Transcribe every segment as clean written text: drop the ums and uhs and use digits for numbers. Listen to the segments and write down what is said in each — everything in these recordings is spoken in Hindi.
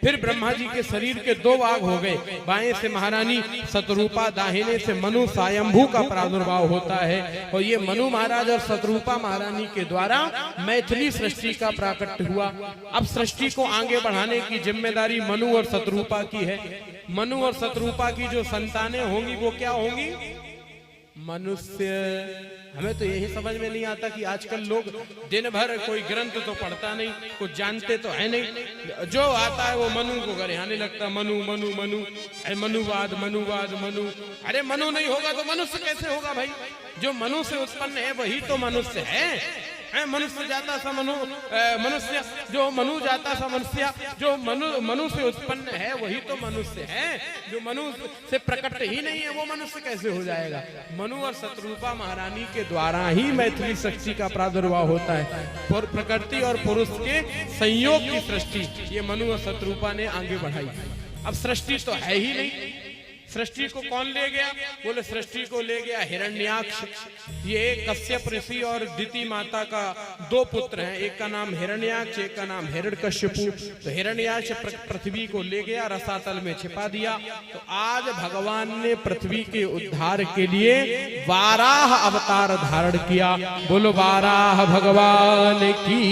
फिर ब्रह्मा जी के शरीर के दो भाग हो गए, बाएं से महारानी शतरूपा, दाहिने से मनु स्वयंभू का प्रादुर्भाव होता है। और ये मनु महाराज और शतरूपा महारानी के द्वारा मैथिली सृष्टि का प्राकट्य हुआ। अब सृष्टि को आगे बढ़ाने की जिम्मेदारी मनु और शतरूपा की है। मनु और शतरूपा की जो संतानें होंगी वो क्या होंगी? मनुष्य। हमें तो यही समझ में नहीं आता कि आजकल लोग दिन भर कोई ग्रंथ तो पढ़ता नहीं, कुछ जानते तो है नहीं, जो आता है वो मनु को करे आने लगता। मनु मनु मनु, अरे मनुवाद मनुवाद मनु। अरे मनु नहीं होगा तो मनुष्य कैसे होगा भाई? जो मनु से उत्पन्न है वही तो मनुष्य है। मनुष्य जाता सा मनु, मनुष्य जो मनु जाता सा मनुष्य, जो मनु से उत्पन्न है वही तो मनुष्य है। जो मनु से प्रकट ही नहीं है वो मनुष्य कैसे हो जाएगा? मनु और शतरूपा महारानी के द्वारा ही मैथिली सृष्टि का प्रादुर्भाव होता है। प्रकृति और पुरुष के संयोग की सृष्टि ये मनु और शतरूपा ने आगे बढ़ाई। अब सृष्टि तो है ही नहीं, सृष्टि को कौन ले गया? बोले सृष्टि को ले गया हिरण्याक्ष। ये कश्यप ऋषि और दिति माता का दो पुत्र हैं, एक का नाम हिरण्याक्ष, एक का नाम हिरण्यकश्यपु। तो हिरण्याक्ष पृथ्वी को ले गया, रसातल में छिपा दिया। तो आज भगवान ने पृथ्वी के उद्धार के लिए वाराह अवतार धारण किया। बोलो वाराह भगवान की।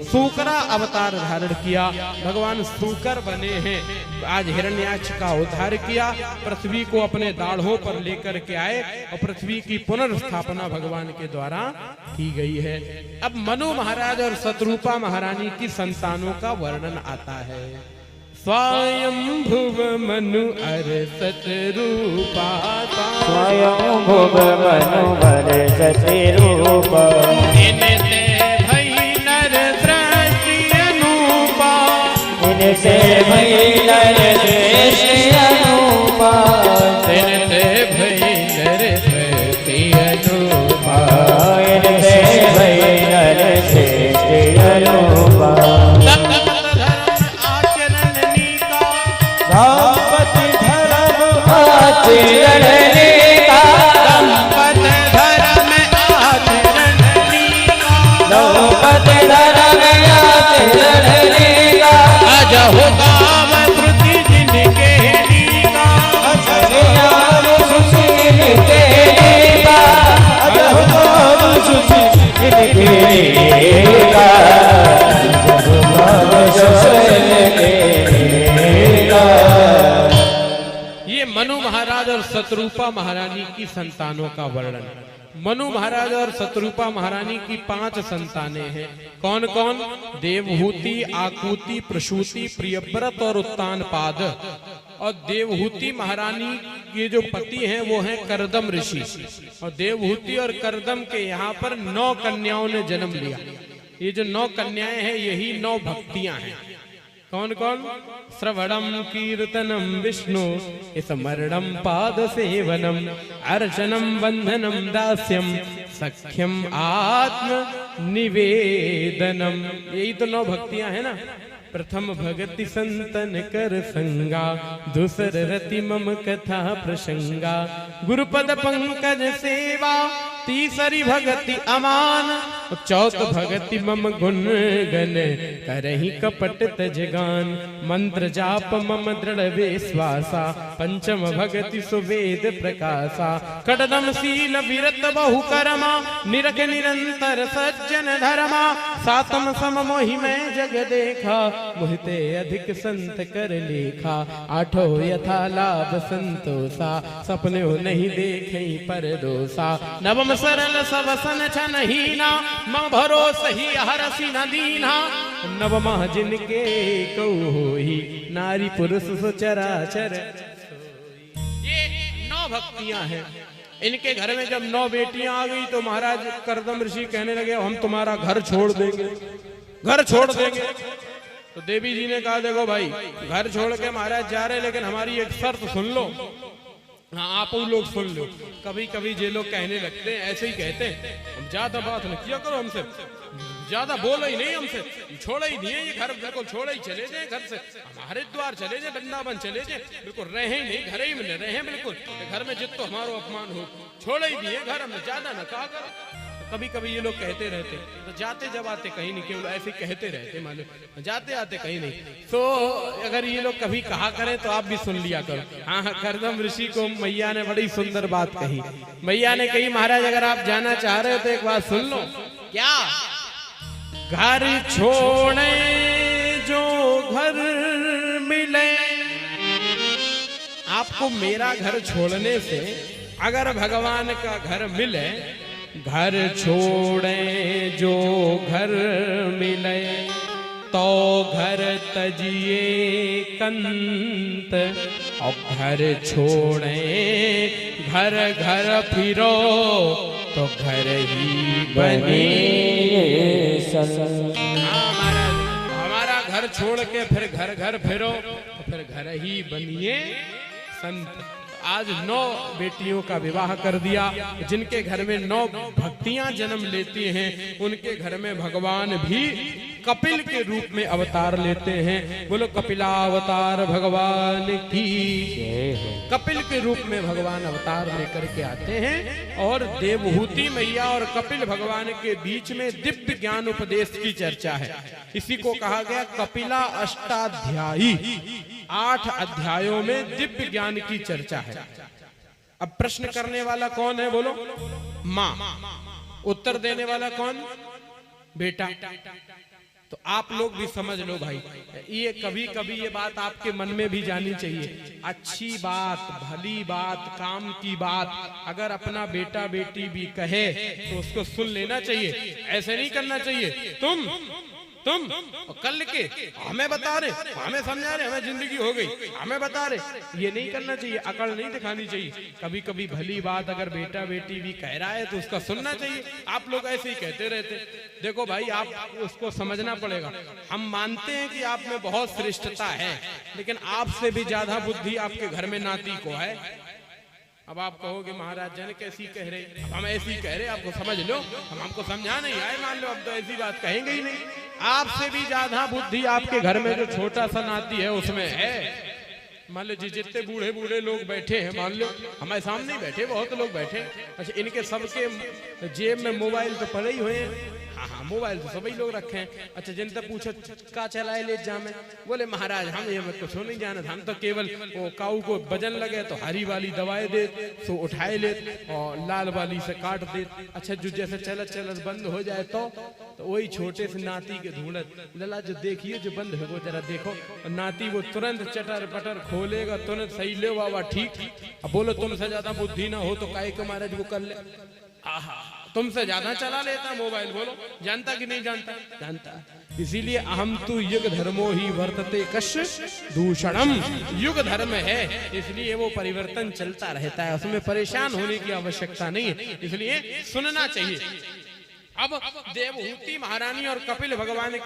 सूकरा अवतार धारण किया, भगवान सूकर बने हैं। आज हिरण्याक्ष का उद्धार किया, पृथ्वी को अपने दाढ़ों पर लेकर के आए और पृथ्वी की पुनर्स्थापना भगवान के द्वारा की गई है। अब मनु महाराज और शतरूपा महारानी की संतानों का वर्णन आता है। स्वयंभुव मनु अर शतरूपा, स्वयंभुव मनु अर शतरूपा, से भई नर सृष्टि अनुपा, से भई नर सृष्टि अनुपा, से भई नर सृष्टि अनुपा। आचरणनी का दंपति धर्म आचरणनी का, दंपति धर्म आचरणनी का, दंपति धर्म आचरणनी का। अजहु काम श्रुति जिनके नीका, अजहु श्रुति जिनके नीका, अजहु काम श्रुति जिनके नीका, अजहु काम श्रुति जिनके नीका। ये मनु महाराज और शतरूपा महारानी की संतानों का वर्णन। मनु महाराज और शतरूपा महारानी की 5 संतानें हैं। कौन कौन? देवहूति, आकुति, प्रसूति, प्रियव्रत और उत्तानपाद। और देवहूति महारानी के जो पति हैं वो हैं करदम ऋषि। और देवहूति और करदम के यहाँ पर 9 कन्याओं ने जन्म लिया। ये जो 9 कन्याएं हैं यही 9 भक्तियां हैं। कौन कौन? श्रवणम कीर्तनम विष्णु, स्मरणम पाद सेवनम, अर्चनम बंधनम दास्यम, सख्यम आत्म निवेदनम। यही तो 9 भक्तियां हैं ना। प्रथम भगति संतन कर संगा, दूसर रति मम कथा प्रसंगा, गुरुपद पंकज सेवा, तीसरी भगति अमान, चौथ भगति मम गुण गण, करहि कपट तजगान, मंत्र जाप मम दृढ़ विश्वासा, पंचम भगति सुवेद प्रकाशा, कटदम शील विरत बहु कर्मा, निरख निरंतर सज्जन धर्मा, सातम सम मोहि मैं जग देखा, मोहिते अधिक संत कर लेखा, आठो यथा लाभ संतोषा, सपने हो नहीं देखे पर दोषा, नवम सरल सबसन छन हीना, मम भरोस ही हरसि न दीना, नवमा जिनके कऊ होई, नारी पुरुष सुचराचर। ये 9 भक्तियां हैं। इनके घर में जब 9 बेटियां आ गई तो महाराज करदम ऋषि कहने लगे हम तुम्हारा घर छोड़ देंगे, घर छोड़ देंगे। तो देवी जी ने कहा देखो भाई घर छोड़ के महाराज जा रहे लेकिन हमारी एक शर्त सुन लो। हाँ आप लोग सुन लो। कभी कभी जे लोग कहने लगते हैं ऐसे ही कहते हैं हम ज्यादा बात न किया करो हमसे, ज्यादा बोलो ही नहीं हमसे, छोड़ा ही नहीं ये घर, बिल्कुल छोड़ा ही चले जाए घर से, हमारे द्वार चले जाए, वृंदावन चले जाए, बिल्कुल रहे ही नहीं, घर ही में रहे बिल्कुल, घर में जितो हमारो अपमान हो, छोड़ा ही दिए घर, हमने ज्यादा न कहा करो। कभी कभी ये लोग कहते रहते, तो जाते जब आते कहीं नहीं, केवल ऐसे कहते रहते, मालूम जाते आते कहीं नहीं। तो अगर ये लोग कभी कहा करें तो आप भी सुन लिया करो। हाँ हाँ, करदम ऋषि को मैया ने बड़ी सुंदर बात कही। मैया ने कही, महाराज अगर आप जाना चाह रहे हो तो एक बात सुन लो। क्या? घर छोड़े जो घर मिले। आपको मेरा घर छोड़ने से अगर भगवान का घर मिले, घर छोड़े जो घर मिले तो घर तजिए कंत, और घर छोड़े घर घर फिरो तो घर ही बने सन। हमारा घर छोड़ के फिर घर घर फिरो तो फिर घर ही बनिए संत। आज 9 बेटियों का विवाह कर दिया। जिनके घर में 9 भक्तियां जन्म लेती हैं, उनके घर में भगवान भी कपिल के रूप में अवतार लेते हैं। बोलो कपिलावतार भगवान की। कपिल के रूप में भगवान अवतार लेकर के आते हैं और देवहूति मैया और कपिल भगवान के बीच में दिव्य ज्ञान उपदेश की चर्चा है। इसी को कहा गया कपिला अष्टाध्यायी। 8 अध्यायों में दिव्य ज्ञान की चर्चा है। अब प्रश्न करने वाला कौन है? बोलो माँ। उत्तर देने वाला कौन? बेटा। तो आप लोग भी समझ लो भाई, ये कभी कभी ये बात आपके मन में भी जानी चाहिए। अच्छी बात, भली बात, काम की बात अगर अपना बेटा बेटी भी कहे तो उसको सुन लेना चाहिए। ऐसे नहीं करना चाहिए तुम कल के हमें बता रहे, हमें समझा रहे, हमें जिंदगी हो गई, हमें बता रहे। ये नहीं करना चाहिए, अकड़ नहीं दिखानी चाहिए। कभी कभी भली बात अगर बेटा बेटी भी कह रहा है तो उसका सुनना चाहिए। आप लोग ऐसे ही कहते रहते। देखो भाई, आप उसको समझना पड़ेगा। हम मानते हैं कि आप में बहुत श्रेष्ठता है, लेकिन आपसे भी ज्यादा बुद्धि आपके घर में नाती को है। अब आप कहोगे महाराज जन कैसी कह रहे, अब हम ऐसी कह रहे, आपको समझ लो, हमको समझा नहीं आए, मान लो अब तो ऐसी बात कहेंगे ही नहीं। आपसे भी ज्यादा बुद्धि आपके घर में जो छोटा सा नाती है उसमें है। मान लो जितने बूढ़े बूढ़े लोग बैठे हैं, मान लो हमारे सामने ही बैठे बहुत लोग बैठे। अच्छा, इनके सबके जेब में मोबाइल तो पड़े ही हुए हैं। हाँ, मोबाइल तो सभी लोग रखे हैं। अच्छा, जिनसे पूछो का चलाए ले जा में, बोले महाराज हम ये मत कुछ नहीं जाना, हम तो केवल वो काऊ को वजन लगे तो हरी वाली दवाई दे तो उठाए ले और लाल वाली से काट दे। अच्छा, जो जैसे चलत चलत बंद हो जाए तो वही छोटे से नाती के ढूंढत, लला जो देखिए जो बंद है वो जरा देखो। नाती वो तुरंत चटर पटर खोलेगा, तुरंत सही ले बाबा ठीक। अब बोलो तुमसे ज्यादा बुद्धि ना हो तो काहे के महाराज वो कर ले। आहा, तुमसे ज्यादा चला लेता मोबाइल। बोलो जानता कि नहीं जानता? जानता। इसीलिए अहम तु युग धर्मो ही वर्तते कश दूषणम। युग धर्म है, इसलिए वो परिवर्तन चलता रहता है, उसमें परेशान होने की आवश्यकता नहीं है। इसलिए सुनना चाहिए। अब देवहूति महारानी और कपिल भगवान के